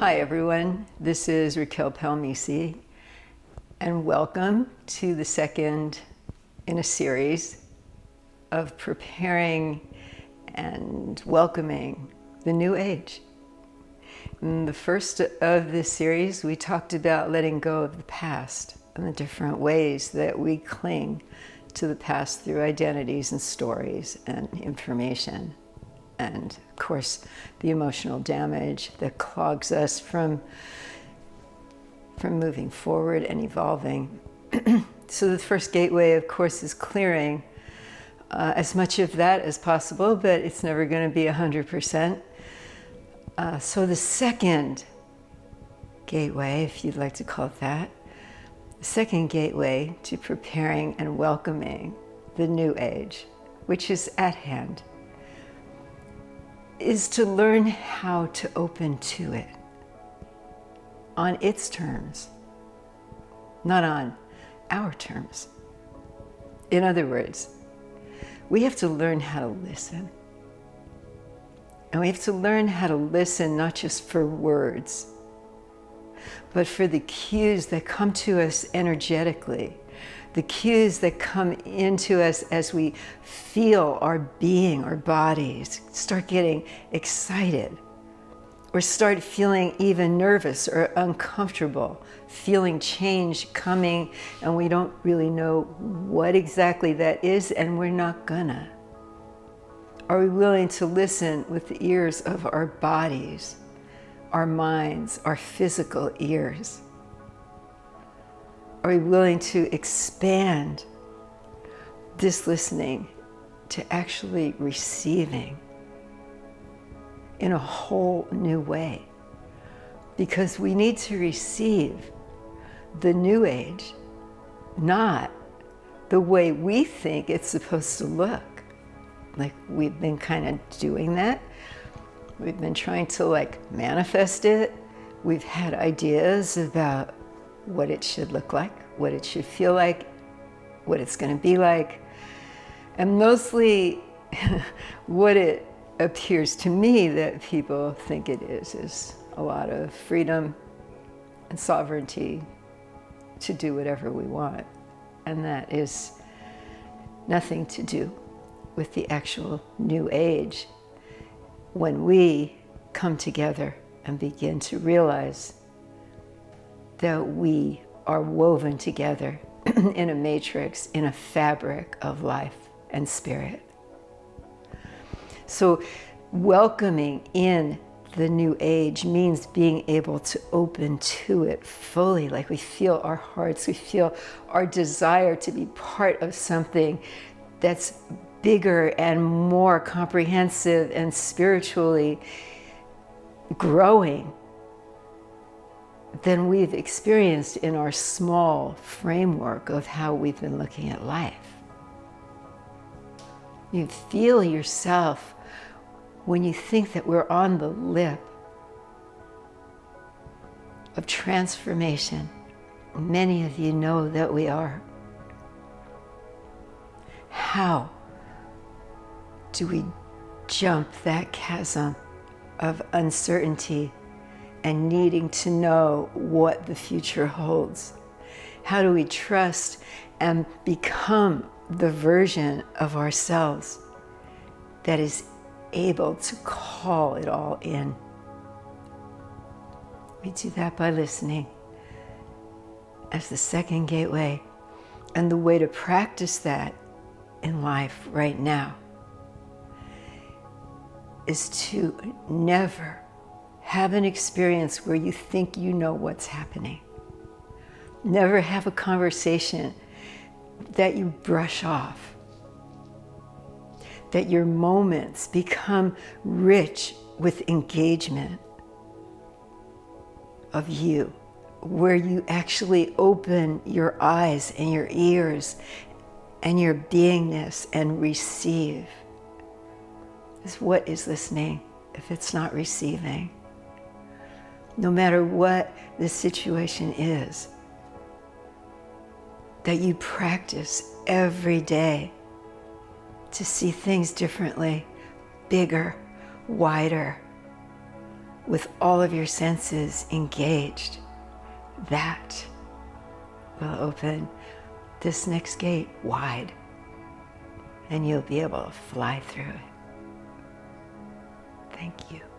Hi everyone, this is Racquel Palmisi, and welcome to the second in a series of preparing and welcoming the new age. In the first of this series, we talked about letting go of the past and the different ways that we cling to the past through identities and stories and information. And of course, the emotional damage that clogs us from moving forward and evolving. So the first gateway, of course, is clearing as much of that as possible, but it's never going to be 100%. So the second gateway, if you'd like to call it that, the second gateway to preparing and welcoming the new age, which is at hand, is to learn how to open to it on its terms, not on our terms. In other words, we have to learn how to listen. And we have to learn how to listen not just for words, but for the cues that come to us energetically, the cues that come into us as we feel our being, our bodies, start getting excited, or start feeling even nervous or uncomfortable, feeling change coming, and we don't really know what exactly that is, and we're not gonna. Are we willing to listen with the ears of our bodies, our minds, our physical ears? Are we willing to expand this listening to actually receiving in a whole new way? Because we need to receive the new age, not the way we think it's supposed to look. Like we've been kind of doing that. We've been trying to manifest it. We've had ideas about what it should look like, what it should feel like, what it's going to be like. And mostly what it appears to me that people think it is a lot of freedom and sovereignty to do whatever we want. And that is nothing to do with the actual new age when we come together and begin to realize that we are woven together in a matrix, in a fabric of life and spirit. So welcoming in the new age means being able to open to it fully, like we feel our hearts, we feel our desire to be part of something that's bigger and more comprehensive and spiritually growing than we've experienced in our small framework of how we've been looking at life. You feel yourself when you think that we're on the lip of transformation. Many of you know that we are. How do we jump that chasm of uncertainty and needing to know what the future holds? How do we trust and become the version of ourselves that is able to call it all in? We do that by listening as the second gateway. And the way to practice that in life right now is to never have an experience where you think you know what's happening. Never have a conversation that you brush off. That your moments become rich with engagement of you, where you actually open your eyes and your ears and your beingness and receive. Is what is listening if it's not receiving? No matter what the situation is, that you practice every day to see things differently, bigger, wider, with all of your senses engaged, that will open this next gate wide, and you'll be able to fly through it. Thank you.